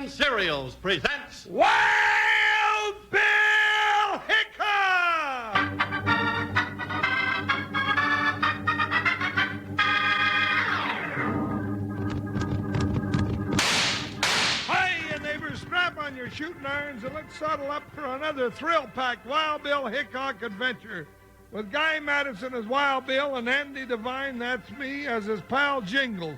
American Cereals presents Wild Bill Hickok! Hiya, neighbors. Strap on your shooting irons and let's saddle up for another thrill-packed Wild Bill Hickok adventure. With Guy Madison as Wild Bill and Andy Devine, that's me, as his pal Jingles.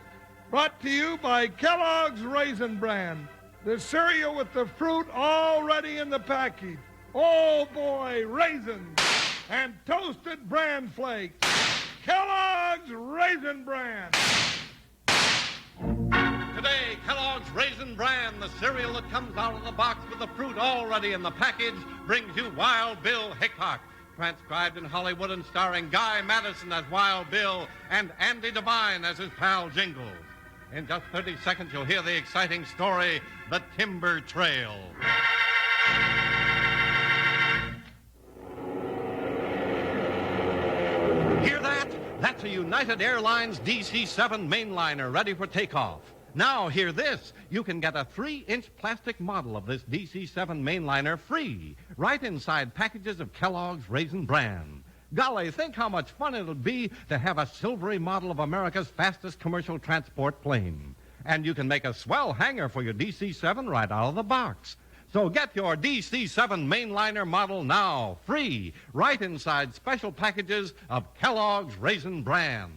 Brought to you by Kellogg's Raisin Bran, the cereal with the fruit already in the package. Oh boy, raisins and toasted bran flakes. Kellogg's Raisin Bran. Today, Kellogg's Raisin Bran, the cereal that comes out of the box with the fruit already in the package, brings you Wild Bill Hickok. Transcribed in Hollywood and starring Guy Madison as Wild Bill and Andy Devine as his pal Jingles. In just 30 seconds, you'll hear the exciting story, The Timber Trail. Hear that? That's a United Airlines DC-7 mainliner ready for takeoff. Now, hear this. You can get a 3-inch plastic model of this DC-7 mainliner free, right inside packages of Kellogg's Raisin Bran. Golly, think how much fun it'll be to have a silvery model of America's fastest commercial transport plane. And you can make a swell hanger for your DC-7 right out of the box. So get your DC-7 mainliner model now, free, right inside special packages of Kellogg's Raisin Bran.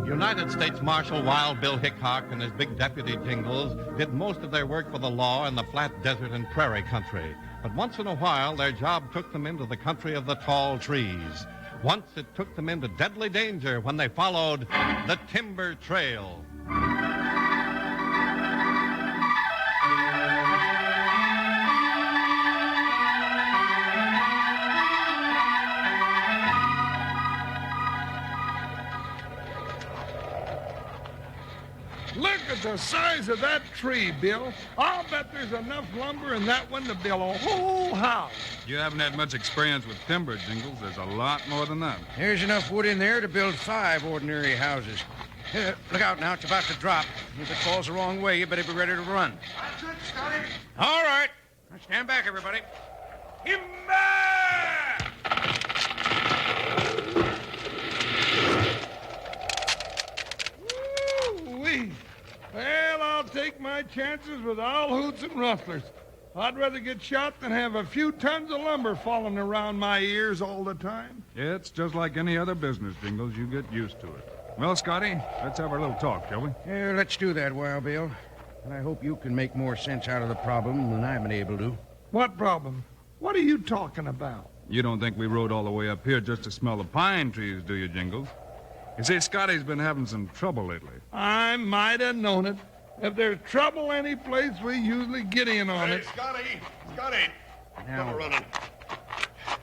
United States Marshal Wild Bill Hickok and his big deputy Jingles did most of their work for the law in the flat desert and prairie country. But once in a while, their job took them into the country of the tall trees. Once it took them into deadly danger when they followed the Timber Trail. Look at the size of that tree, Bill. I'll bet there's enough lumber in that one to build a whole house. You haven't had much experience with timber, Jingles. There's a lot more than that. There's enough wood in there to build 5 ordinary houses. Look out now, it's about to drop. If it falls the wrong way, you better be ready to run. That's it, Scotty. All right. Now stand back, everybody. Himba! Woo-wee. Well, I'll take my chances with all hoots and rustlers. I'd rather get shot than have a few tons of lumber falling around my ears all the time. It's just like any other business, Jingles. You get used to it. Well, Scotty, let's have our little talk, shall we? Let's do that, Wild Bill. And I hope you can make more sense out of the problem than I've been able to. What problem? What are you talking about? You don't think we rode all the way up here just to smell the pine trees, do you, Jingles? You see, Scotty's been having some trouble lately. I might have known it. If there's trouble any place, we usually get in on it. Scotty! Now, Come running.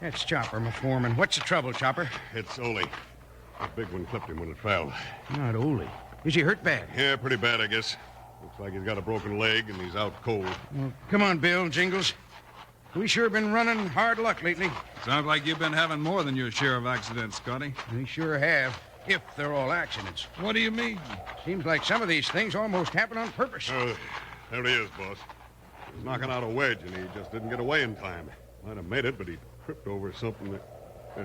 that's Chopper, my foreman. What's the trouble, Chopper? It's Ole. The big one clipped him when it fell. Not Ole. Is he hurt bad? Yeah, pretty bad, I guess. Looks like he's got a broken leg and he's out cold. Well, come on, Bill, Jingles. We sure been running hard luck lately. Sounds like you've been having more than your share of accidents, Scotty. We sure have, if they're all accidents. What do you mean? Seems like some of these things almost happen on purpose. There he is, boss. He was knocking out a wedge and he just didn't get away in time. Might have made it, but he tripped over something that...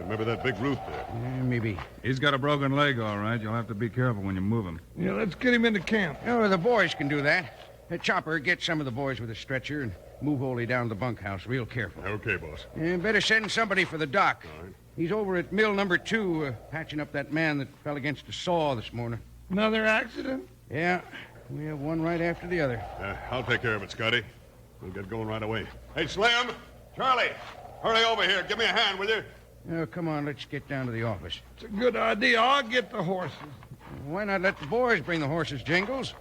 maybe that big root there. Maybe. He's got a broken leg, all right. You'll have to be careful when you move him. Yeah, let's get him into camp. Oh, the boys can do that. Chopper, get some of the boys with a stretcher and move Ole down to the bunkhouse real careful. Okay, boss. Better send somebody for the doc. All right. He's over at mill number 2, patching up that man that fell against the saw this morning. Another accident? Yeah, we have one right after the other. I'll take care of it, Scotty. We'll get going right away. Hey, Slim! Charlie! Hurry over here. Give me a hand, will you? Oh, come on, let's get down to the office. It's a good idea. I'll get the horses. Why not let the boys bring the horses, Jingles?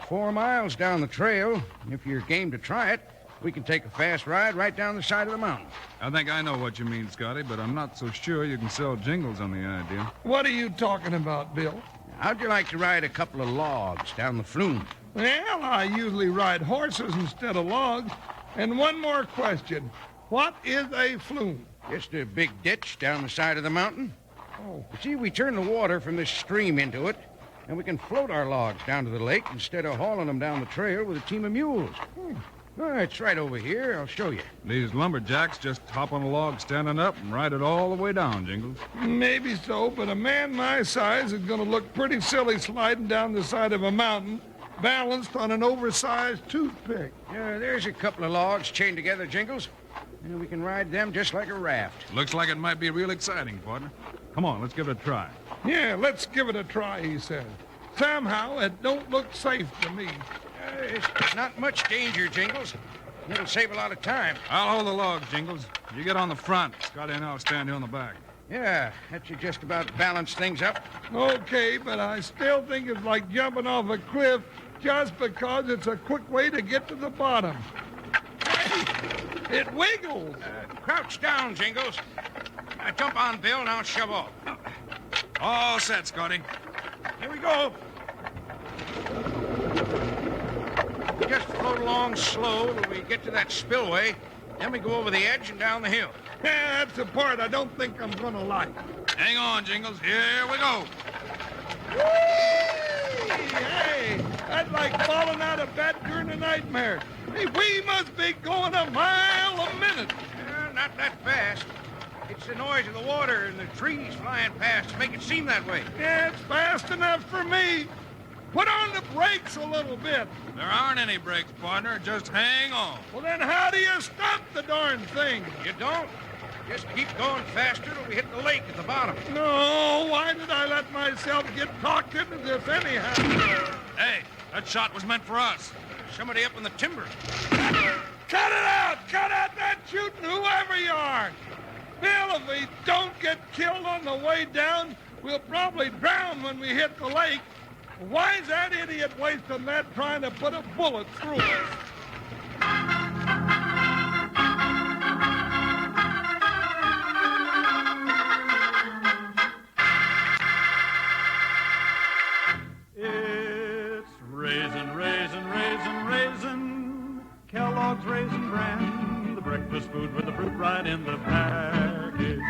4 miles down the trail. If you're game to try it, we can take a fast ride right down the side of the mountain. I think I know what you mean, Scotty, but I'm not so sure you can sell Jingles on the idea. What are you talking about, Bill? How'd you like to ride a couple of logs down the flume? Well, I usually ride horses instead of logs. And one more question. What is a flume? Just a big ditch down the side of the mountain. Oh, You see, we turn the water from this stream into it, and we can float our logs down to the lake instead of hauling them down the trail with a team of mules. Oh, it's right over here. I'll show you. These lumberjacks just hop on a log standing up and ride it all the way down, Jingles. maybe so, but a man my size is going to look pretty silly sliding down the side of a mountain, balanced on an oversized toothpick. There's a couple of logs chained together, Jingles. And we can ride them just like a raft. Looks like it might be real exciting, partner. Come on, let's give it a try. Yeah, let's give it a try, he said. Somehow, it don't look safe to me. It's not much danger, Jingles. It'll save a lot of time. I'll hold the logs, Jingles. You get on the front. Scotty and I'll stand here on the back. Yeah, that should just about balance things up. Okay, but I still think it's like jumping off a cliff just because it's a quick way to get to the bottom. Hey, it wiggles. Crouch down, Jingles. Jump on, Bill, and I'll shove off. All set, Scotty. Here we go. Just float along slow till we get to that spillway. Then we go over the edge and down the hill. Yeah, that's the part I don't think I'm going to like. Hang on, Jingles. Here we go. Hey, that's like falling out of bed during a nightmare. Hey, we must be going a mile a minute. Not that fast. It's the noise of the water and the trees flying past to make it seem that way. Yeah, it's fast enough for me. Put on the brakes a little bit. There aren't any brakes, partner. Just hang on. Well, then how do you stop the darn thing? You don't. Just keep going faster till we hit the lake at the bottom. No, why did I let myself get talked into this anyhow? Hey, that shot was meant for us. Somebody up in the timber. Cut it out! Cut out that shooting, whoever you are! Bill, if we don't get killed on the way down, we'll probably drown when we hit the lake. Why's that idiot wasting that trying to put a bullet through us? It's raisin, raisin, raisin, raisin. Kellogg's Raisin Bran. The breakfast food with the fruit right in the package.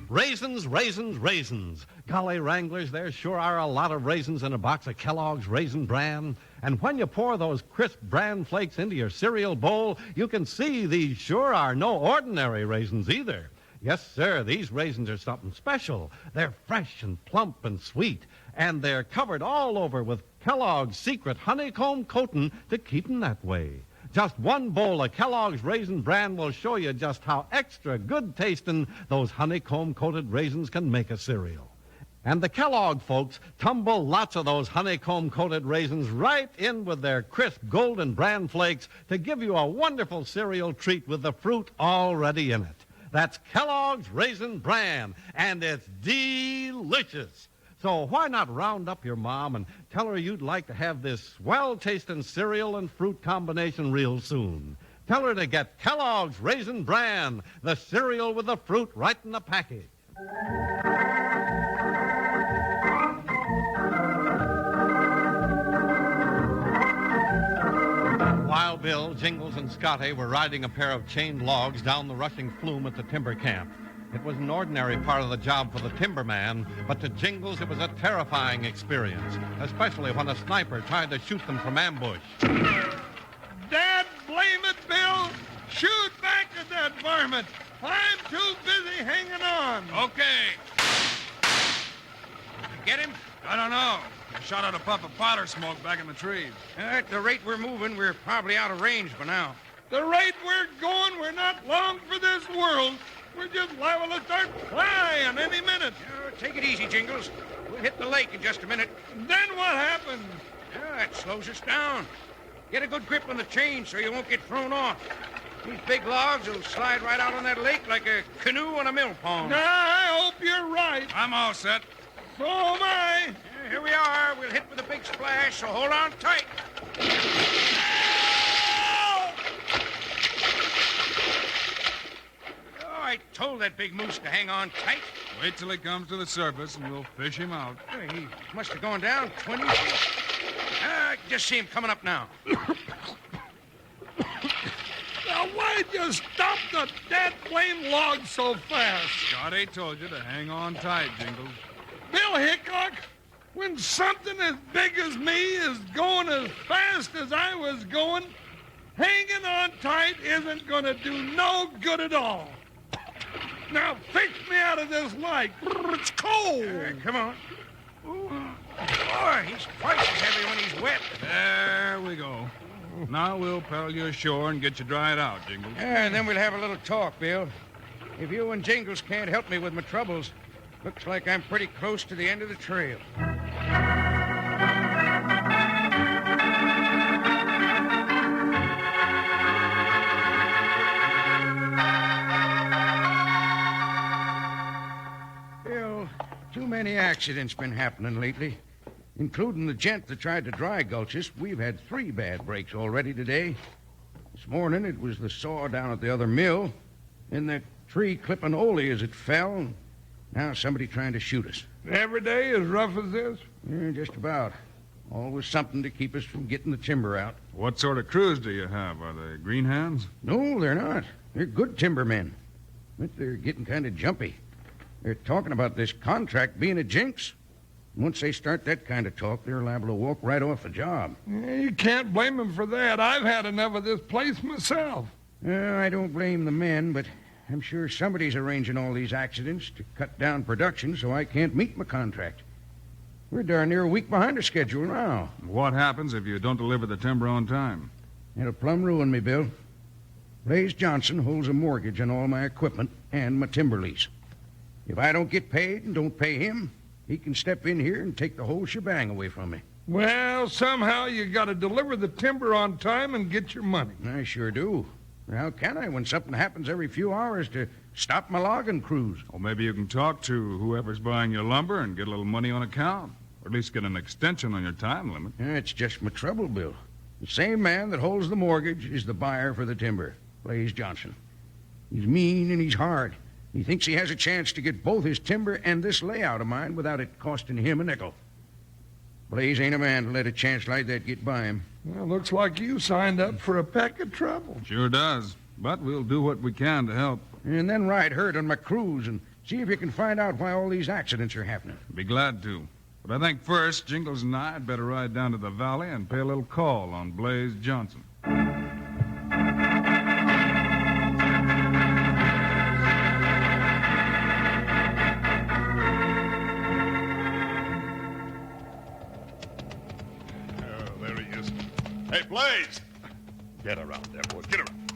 Raisins, raisins, raisins. Golly wranglers, there sure are a lot of raisins in a box of Kellogg's Raisin Bran. And when you pour those crisp bran flakes into your cereal bowl, you can see these sure are no ordinary raisins either. Yes, sir, these raisins are something special. They're fresh and plump and sweet, and they're covered all over with Kellogg's secret honeycomb coating to keep them that way. Just one bowl of Kellogg's Raisin Bran will show you just how extra good tasting those honeycomb-coated raisins can make a cereal. And the Kellogg folks tumble lots of those honeycomb-coated raisins right in with their crisp golden bran flakes to give you a wonderful cereal treat with the fruit already in it. That's Kellogg's Raisin Bran, and it's delicious. So why not round up your mom and tell her you'd like to have this well-tasting cereal and fruit combination real soon. Tell her to get Kellogg's Raisin Bran, the cereal with the fruit right in the package. Wild Bill, Jingles, and Scotty were riding a pair of chained logs down the rushing flume at the timber camp. It was an ordinary part of the job for the timberman, but to Jingles it was a terrifying experience, especially when a sniper tried to shoot them from ambush. Dad, blame it, Bill! Shoot back at that varmint! I'm too busy hanging on! Okay. Get him? I don't know. I shot out a puff of powder smoke back in the trees. At the rate we're moving, we're probably out of range by now. The rate we're going, we're not long for this world. We're just liable to start flying any minute. Take it easy, Jingles. We'll hit the lake in just a minute. Then what happens? It slows us down. Get a good grip on the chain so you won't get thrown off. These big logs will slide right out on that lake like a canoe on a mill pond. I hope you're right. I'm all set. So am I. Here we are. We'll hit with a big splash, so hold on tight. Oh, I told that big moose to hang on tight. Wait till he comes to the surface and we'll fish him out. He must have gone down 20 feet. I just see him coming up now. Now, wait why'd you stop the dead flame log so fast? Scotty told you to hang on tight, Jingles. Bill Hickok, when something as big as me is going as fast as I was going, hanging on tight isn't going to do no good at all. Now, fix me out of this light. It's cold. Come on. Boy, he's twice as heavy when he's wet. There we go. Now we'll paddle you ashore and get you dried out, Jingles. And then we'll have a little talk, Bill. If you and Jingles can't help me with my troubles, looks like I'm pretty close to the end of the trail. Bill, too many accidents been happening lately. Including the gent that tried to dry gulch us, we've had 3 bad breaks already today. This morning it was the saw down at the other mill, then that tree clipping Ole as it fell. Now somebody trying to shoot us. Every day as rough as this? Yeah, just about. Always something to keep us from getting the timber out. What sort of crews do you have? Are they green hands? No, they're not. They're good timbermen. But they're getting kind of jumpy. They're talking about this contract being a jinx. Once they start that kind of talk, they're liable to walk right off the job. You can't blame them for that. I've had enough of this place myself. I don't blame the men, but I'm sure somebody's arranging all these accidents to cut down production so I can't meet my contract. We're darn near a week behind the schedule now. What happens if you don't deliver the timber on time? It'll plumb ruin me, Bill. Blaze Johnson holds a mortgage on all my equipment and my timber lease. If I don't get paid and don't pay him, he can step in here and take the whole shebang away from me. Well, somehow you got to deliver the timber on time and get your money. I sure do. How can I when something happens every few hours to stop my logging crews? Or maybe you can talk to whoever's buying your lumber and get a little money on account. Or at least get an extension on your time limit. That's just my trouble, Bill. The same man that holds the mortgage is the buyer for the timber, Blaze Johnson. He's mean and he's hard. He thinks he has a chance to get both his timber and this layout of mine without it costing him a nickel. Blaze ain't a man to let a chance like that get by him. Well, looks like you signed up for a peck of trouble. Sure does. But we'll do what we can to help. And then ride herd on my crews and see if you can find out why all these accidents are happening. Be glad to. But I think first, Jingles and I had better ride down to the valley and pay a little call on Blaze Johnson. Hey, Blaze! Get around there, boys. Get around.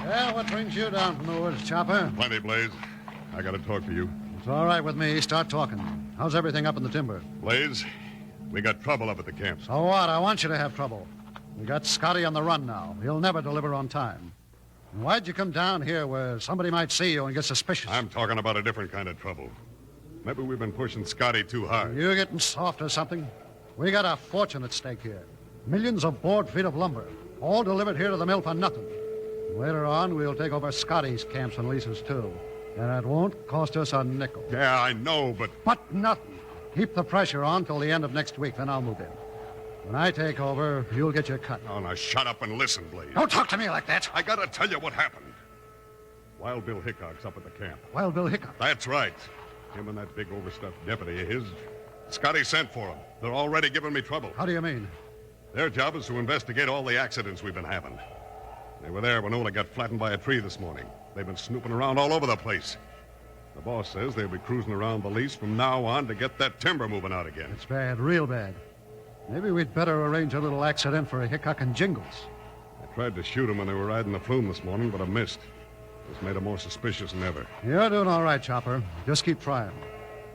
Well, what brings you down from the woods, Chopper? Plenty, Blaze. I got to talk to you. It's all right with me. Start talking. How's everything up in the timber? Blaze, we got trouble up at the camp. So what? I want you to have trouble. We got Scotty on the run now. He'll never deliver on time. And why'd you come down here where somebody might see you and get suspicious? I'm talking about a different kind of trouble. Maybe we've been pushing Scotty too hard. You getting soft or something? We got a fortune at stake here. Millions of board feet of lumber, all delivered here to the mill for nothing. Later on, we'll take over Scotty's camps and leases, too. And it won't cost us a nickel. Yeah, I know, but... But nothing. Keep the pressure on till the end of next week, then I'll move in. When I take over, you'll get your cut. Oh, now shut up and listen, Blaze. Don't talk to me like that. I gotta tell you what happened. Wild Bill Hickok's up at the camp. Wild Bill Hickok. That's right. Him and that big overstuffed deputy of his. Scotty sent for him. They're already giving me trouble. How do you mean? Their job is to investigate all the accidents we've been having. They were there when Ola got flattened by a tree this morning. They've been snooping around all over the place. The boss says they'll be cruising around the lease from now on to get that timber moving out again. It's bad, real bad. Maybe we'd better arrange a little accident for a Hickok and Jingles. I tried to shoot them when they were riding the flume this morning, but I missed. It's made them more suspicious than ever. You're doing all right, Chopper. Just keep trying.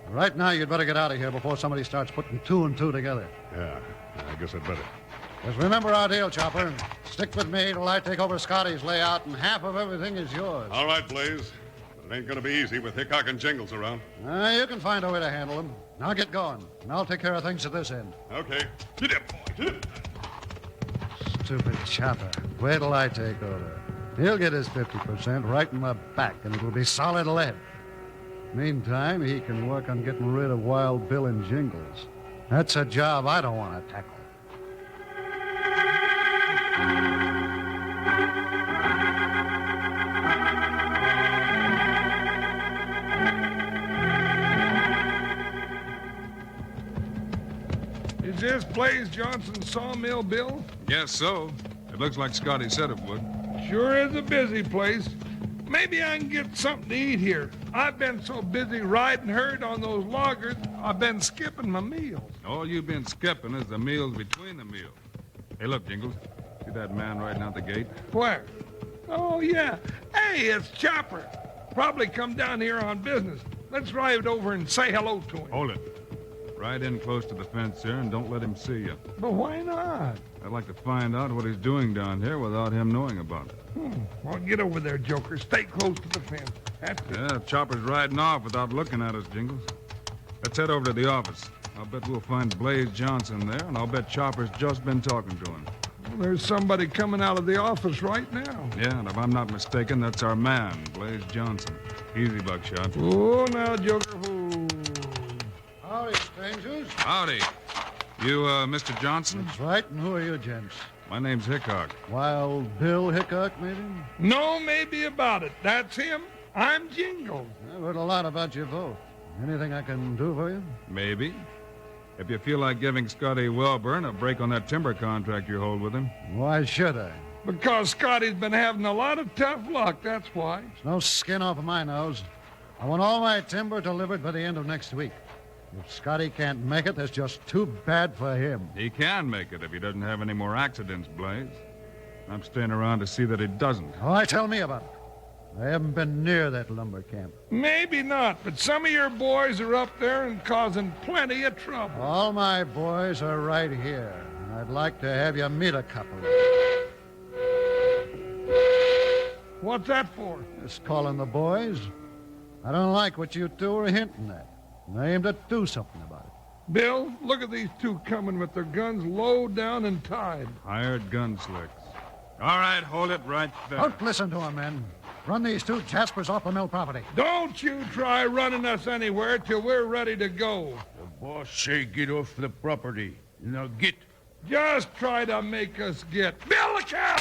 Right now, you'd better get out of here before somebody starts putting 2 and 2 together. Yeah, I guess I'd better. Just remember our deal, Chopper. Stick with me till I take over Scotty's layout, and half of everything is yours. All right, Blaze. But it ain't going to be easy with Hickok and Jingles around. You can find a way to handle them. Now get going, and I'll take care of things at this end. Okay. Get up, boy. Get up. Stupid Chopper. Wait till I take over. He'll get his 50% right in the back, and it'll be solid lead. Meantime, he can work on getting rid of Wild Bill and Jingles. That's a job I don't want to tackle. Is this Blaze Johnson's sawmill, Bill? Guess so. It looks like Scotty said it would. Sure is a busy place. Maybe I can get something to eat here. I've been so busy riding herd on those loggers, I've been skipping my meals. All you've been skipping is the meals between the meals. Hey, look, Jingles. See that man riding out the gate? Where? Oh, yeah. Hey, it's Chopper. Probably come down here on business. Let's ride over and say hello to him. Hold it. Ride in close to the fence here and don't let him see you. But why not? I'd like to find out what he's doing down here without him knowing about it. Well, get over there, Joker. Stay close to the fence. That's it. Yeah, Chopper's riding off without looking at us, Jingles. Let's head over to the office. I'll bet we'll find Blaze Johnson there, and I'll bet Chopper's just been talking to him. Well, there's somebody coming out of the office right now. Yeah, and if I'm not mistaken, that's our man, Blaze Johnson. Easy, Buckshot. Oh, now, Joker. Oh. Howdy, strangers. Howdy. You, Mr. Johnson? That's right, and who are you, gents? My name's Hickok. Wild Bill Hickok, maybe? No, maybe about it. That's him. I'm Jingles. I've heard a lot about you both. Anything I can do for you? Maybe. If you feel like giving Scotty Wellburn a break on that timber contract you hold with him. Why should I? Because Scotty's been having a lot of tough luck, that's why. There's no skin off of my nose. I want all my timber delivered by the end of next week. If Scotty can't make it, that's just too bad for him. He can make it if he doesn't have any more accidents, Blaze. I'm staying around to see that he doesn't. Why, tell me about it. I haven't been near that lumber camp. Maybe not, but some of your boys are up there and causing plenty of trouble. All my boys are right here, and I'd like to have you meet a couple. What's that for? Just calling the boys. I don't like what you two are hinting at. And I aim to do something about it. Bill, look at these two coming with their guns low down and tied. Hired gunslicks. All right, hold it right there. Don't listen to him, men. Run these two Jaspers off the mill property. Don't you try running us anywhere till we're ready to go. The boss say get off the property. Now get. Just try to make us get. Bill the cow!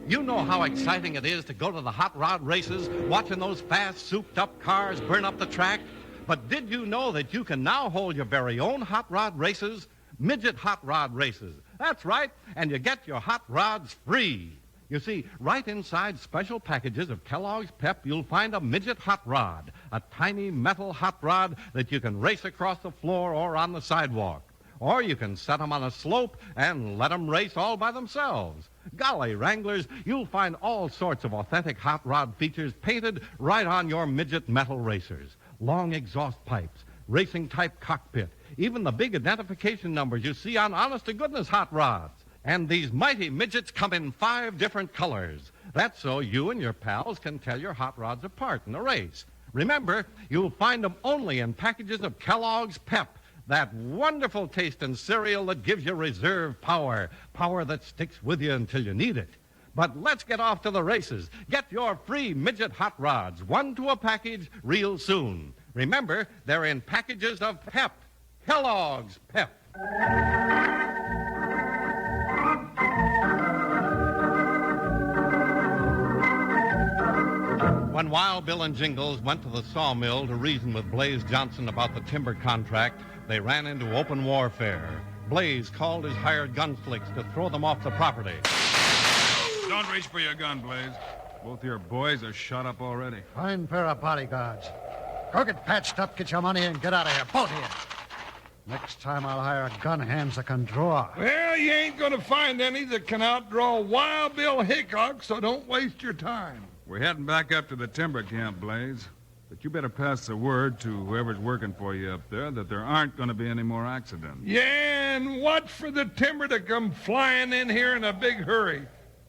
You know how exciting it is to go to the hot rod races, watching those fast, souped-up cars burn up the track. But did you know that you can now hold your very own hot rod races? Midget hot rod races. That's right, and you get your hot rods free. You see, right inside special packages of Kellogg's Pep, you'll find a midget hot rod, a tiny metal hot rod that you can race across the floor or on the sidewalk. Or you can set them on a slope and let them race all by themselves. Golly, Wranglers, you'll find all sorts of authentic hot rod features painted right on your midget metal racers. Long exhaust pipes, racing-type cockpit, even the big identification numbers you see on honest-to-goodness hot rods. And these mighty midgets come in 5 different colors. That's so you and your pals can tell your hot rods apart in a race. Remember, you'll find them only in packages of Kellogg's Pep, that wonderful tasting cereal that gives you reserve power, power that sticks with you until you need it. But let's get off to the races. Get your free midget hot rods, 1 to a package, real soon. Remember, they're in packages of Pep, Kellogg's Pep. When Wild Bill and Jingles went to the sawmill to reason with Blaze Johnson about the timber contract, they ran into open warfare. Blaze called his hired gunslicks to throw them off the property. Don't reach for your gun, Blaze. Both your boys are shot up already. Fine pair of bodyguards. Go get patched up, get your money, and get out of here, both of you. Next time I'll hire gun hands that can draw. Well, you ain't going to find any that can outdraw Wild Bill Hickok, so don't waste your time. We're heading back up to the timber camp, Blaze. But you better pass the word to whoever's working for you up there that there aren't going to be any more accidents. Yeah, and watch for the timber to come flying in here in a big hurry.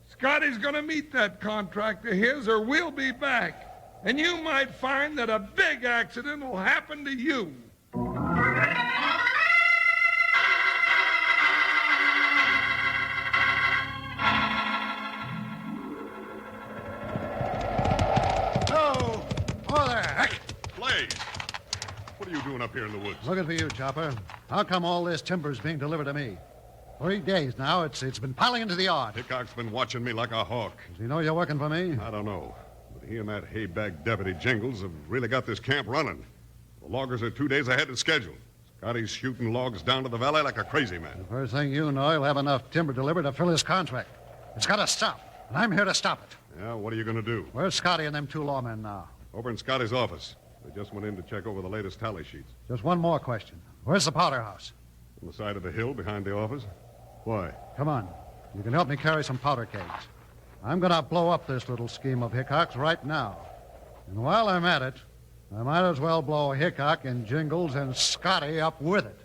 Scotty's going to meet that contract of his, or we'll be back. And you might find that a big accident will happen to you. What are you doing up here in the woods? Looking for you, Chopper. How come all this timber's being delivered to me? 3 days now, it's been piling into the yard. Hickok's been watching me like a hawk. Does he know you're working for me? I don't know. But he and that hay-bag deputy Jingles have really got this camp running. The loggers are 2 days ahead of schedule. Scotty's shooting logs down to the valley like a crazy man. The first thing you know, he'll have enough timber delivered to fill his contract. It's got to stop, and I'm here to stop it. Yeah, what are you going to do? Where's Scotty and them 2 lawmen now? Over in Scotty's office. They just went in to check over the latest tally sheets. Just one more question. Where's the powder house? On the side of the hill behind the office. Why? Come on. You can help me carry some powder kegs. I'm going to blow up this little scheme of Hickok's right now. And while I'm at it, I might as well blow Hickok and Jingles and Scotty up with it.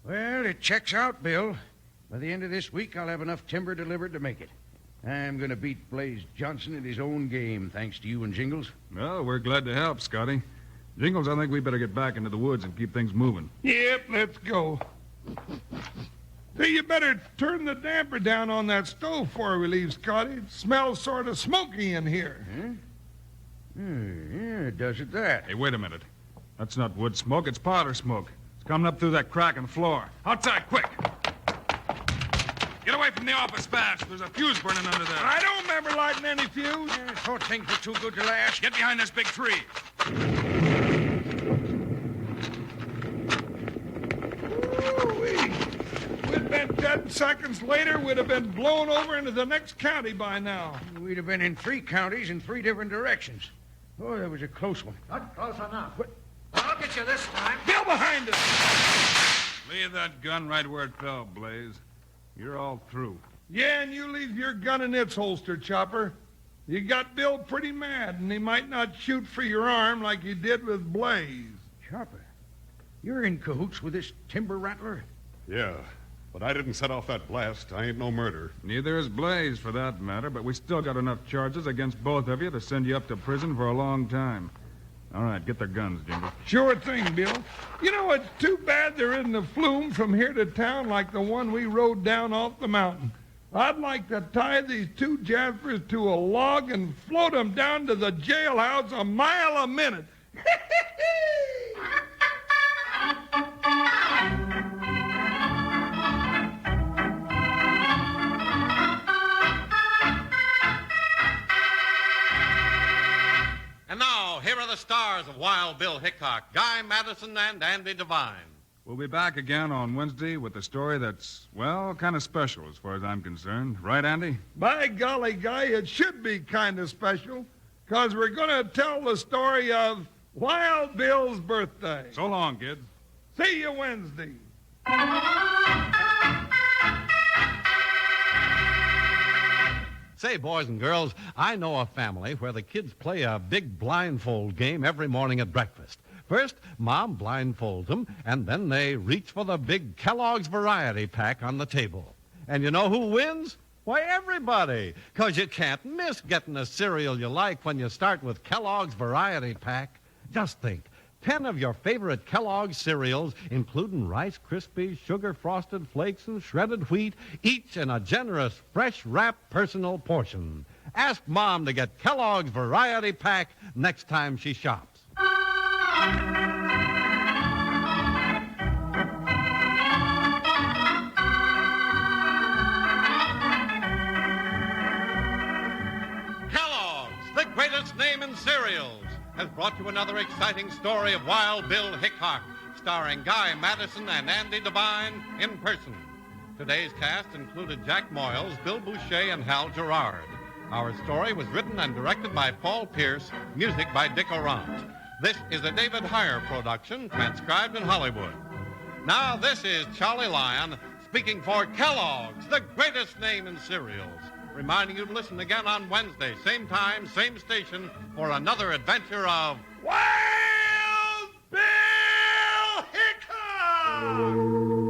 Well, it checks out, Bill. By the end of this week, I'll have enough timber delivered to make it. I'm going to beat Blaze Johnson at his own game, thanks to you and Jingles. Well, we're glad to help, Scotty. Jingles, I think we better get back into the woods and keep things moving. Yep, let's go. Hey, you better turn the damper down on that stove before we leave, Scotty. It smells sort of smoky in here. Huh? Yeah, it does it that. Hey, wait a minute. That's not wood smoke, it's powder smoke. It's coming up through that crack in the floor. Outside, quick! Get away from the office fast. There's a fuse burning under there. I don't remember lighting any fuse. I thought things were too good to last. Get behind this big tree. Ooh-wee. We'd been dead seconds later, we'd have been blown over into the next county by now. We'd have been in 3 counties in 3 different directions. Oh, that was a close one. Not close enough. I'll get you this time. Bill behind us. Leave that gun right where it fell, Blaze. You're all through. Yeah, and you leave your gun in its holster, Chopper. You got Bill pretty mad, and he might not shoot for your arm like he did with Blaze. Chopper, you're in cahoots with this timber rattler? Yeah, but I didn't set off that blast. I ain't no murderer. Neither is Blaze, for that matter, but we still got enough charges against both of you to send you up to prison for a long time. All right, get their guns, Jingles. Sure thing, Bill. You know, it's too bad there isn't a flume from here to town like the one we rode down off the mountain. I'd like to tie these 2 jaspers to a log and float them down to the jailhouse a mile a minute. And now, here are the stars of Wild Bill Hickok, Guy Madison and Andy Devine. We'll be back again on Wednesday with a story that's, well, kind of special as far as I'm concerned. Right, Andy? By golly, Guy, it should be kind of special, because we're going to tell the story of Wild Bill's birthday. So long, kid. See you Wednesday. Say, boys and girls, I know a family where the kids play a big blindfold game every morning at breakfast. First, Mom blindfolds them, and then they reach for the big Kellogg's Variety Pack on the table. And you know who wins? Why, everybody, because you can't miss getting a cereal you like when you start with Kellogg's Variety Pack. Just think, 10 of your favorite Kellogg's cereals, including Rice Krispies, Sugar Frosted Flakes, and shredded wheat, each in a generous, fresh-wrapped personal portion. Ask Mom to get Kellogg's Variety Pack next time she shops. Kellogg's, the greatest name in cereals, has brought you another exciting story of Wild Bill Hickok, starring Guy Madison and Andy Devine in person. Today's cast included Jack Moyles, Bill Boucher, and Hal Gerard. Our story was written and directed by Paul Pierce, music by Dick Orant. This is a David Heyer production, transcribed in Hollywood. Now, this is Charlie Lyon speaking for Kellogg's, the greatest name in cereals, reminding you to listen again on Wednesday, same time, same station, for another adventure of Wild Bill Hickok!